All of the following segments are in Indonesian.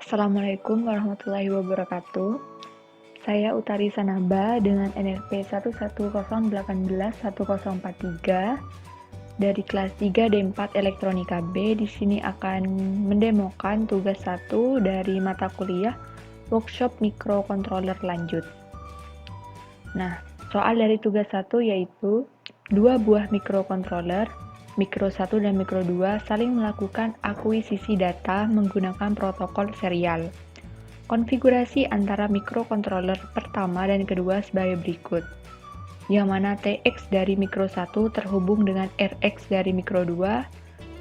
Assalamualaikum warahmatullahi wabarakatuh. Saya Utari Sanaba dengan NRP 110181043 dari kelas 3 D4 Elektronika B. Di sini akan mendemokan tugas 1 dari mata kuliah Workshop Mikrokontroler Lanjut. Nah, soal dari tugas 1 yaitu dua buah mikrokontroler Mikro 1 dan Mikro 2 saling melakukan akuisisi data menggunakan protokol serial. Konfigurasi antara mikrokontroler pertama dan kedua sebagai berikut, yang mana TX dari Mikro 1 terhubung dengan RX dari Mikro 2,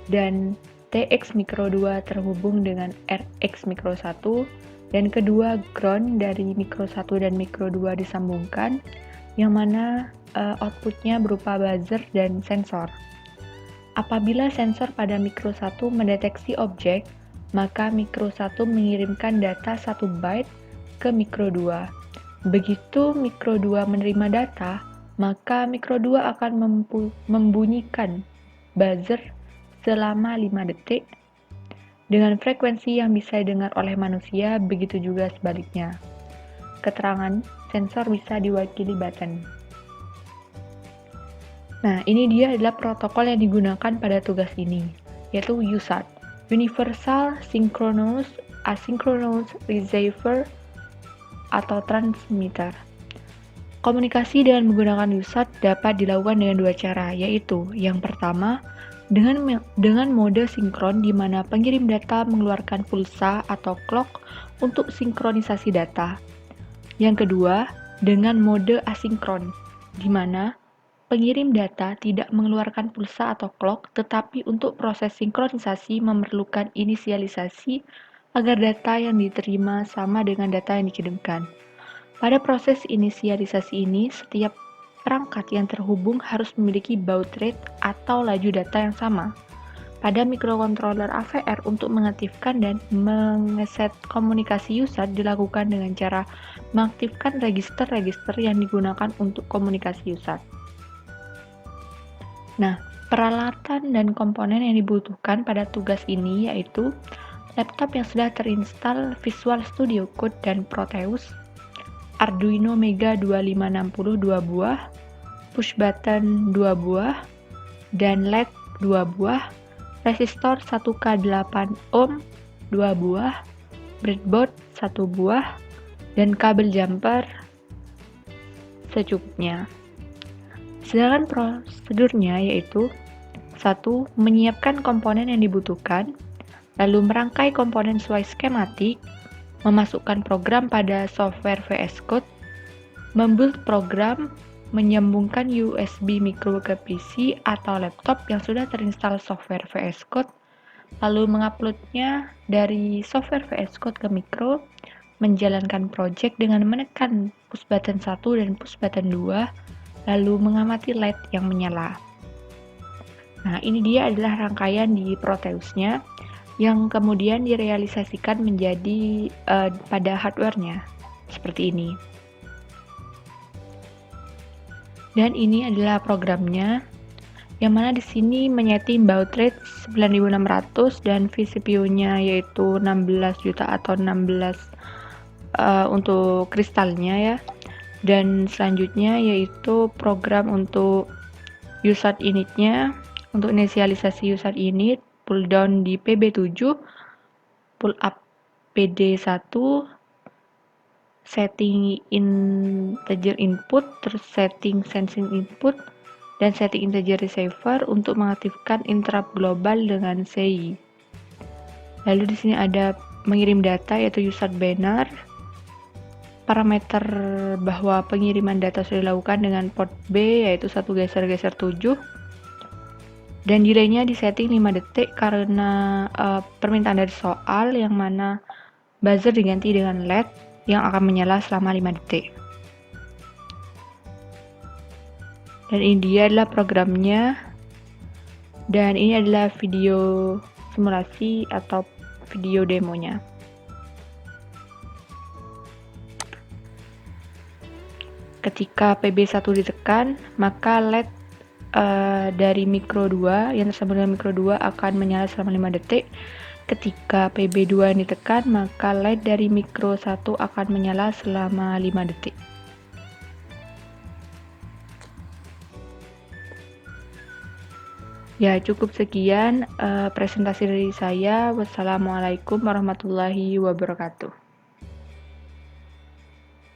dan TX Mikro 2 terhubung dengan RX Mikro 1, dan kedua ground dari Mikro 1 dan Mikro 2 disambungkan, yang mana outputnya berupa buzzer dan sensor. Apabila sensor pada Mikro 1 mendeteksi objek, maka Mikro 1 mengirimkan data 1 byte ke Mikro 2. Begitu Mikro 2 menerima data, maka Mikro 2 akan membunyikan buzzer selama 5 detik dengan frekuensi yang bisa didengar oleh manusia, begitu juga sebaliknya. Keterangan sensor bisa diwakili button. Nah, ini dia adalah protokol yang digunakan pada tugas ini, yaitu USART, Universal Synchronous Asynchronous Receiver atau Transmitter. Komunikasi dengan menggunakan USART dapat dilakukan dengan dua cara, yaitu yang pertama, dengan mode sinkron di mana pengirim data mengeluarkan pulsa atau clock untuk sinkronisasi data. Yang kedua, dengan mode asinkron, di mana pengirim data tidak mengeluarkan pulsa atau clock, tetapi untuk proses sinkronisasi memerlukan inisialisasi agar data yang diterima sama dengan data yang dikirimkan. Pada proses inisialisasi ini, setiap perangkat yang terhubung harus memiliki baud rate atau laju data yang sama. Pada mikrokontroler AVR, untuk mengaktifkan dan mengeset komunikasi USART dilakukan dengan cara mengaktifkan register-register yang digunakan untuk komunikasi USART. Nah, peralatan dan komponen yang dibutuhkan pada tugas ini yaitu laptop yang sudah terinstall Visual Studio Code dan Proteus, Arduino Mega 2560 2 buah, push button 2 buah, dan LED 2 buah, resistor 1K8 ohm 2 buah, breadboard 1 buah, dan kabel jumper secukupnya. Sedangkan prosedurnya yaitu 1. Menyiapkan komponen yang dibutuhkan, lalu merangkai komponen sesuai skematik, memasukkan program pada software VS Code, membuild program, menyambungkan USB micro ke PC atau laptop yang sudah terinstall software VS Code, lalu menguploadnya dari software VS Code ke micro, menjalankan project dengan menekan push button 1 dan push button 2, lalu mengamati LED yang menyala. Nah, ini dia adalah rangkaian di Proteusnya yang kemudian direalisasikan menjadi pada hardware-nya seperti ini. Dan ini adalah programnya, yang mana di sini menyeting baud rate 9600 dan vCPU-nya yaitu 16 juta atau 16 untuk kristalnya ya. Dan selanjutnya yaitu program untuk USART init-nya. Untuk inisialisasi USART init, pull down di PB7, pull up PD1, setting integer input, terus setting sensing input, dan setting integer receiver untuk mengaktifkan interrupt global dengan CI. Lalu di sini ada mengirim data yaitu USART banner, parameter bahwa pengiriman data sudah dilakukan dengan port B yaitu 1 geser-geser 7, dan delaynya disetting 5 detik karena permintaan dari soal, yang mana buzzer diganti dengan LED yang akan menyala selama 5 detik. Dan ini dia adalah programnya, dan ini adalah video simulasi atau video demonya. Ketika PB1 ditekan, maka LED dari mikro 2 yang tersambung dengan mikro 2 akan menyala selama 5 detik. Ketika PB2 ditekan, maka LED dari mikro 1 akan menyala selama 5 detik. Ya, cukup sekian presentasi dari saya. Wassalamualaikum warahmatullahi wabarakatuh.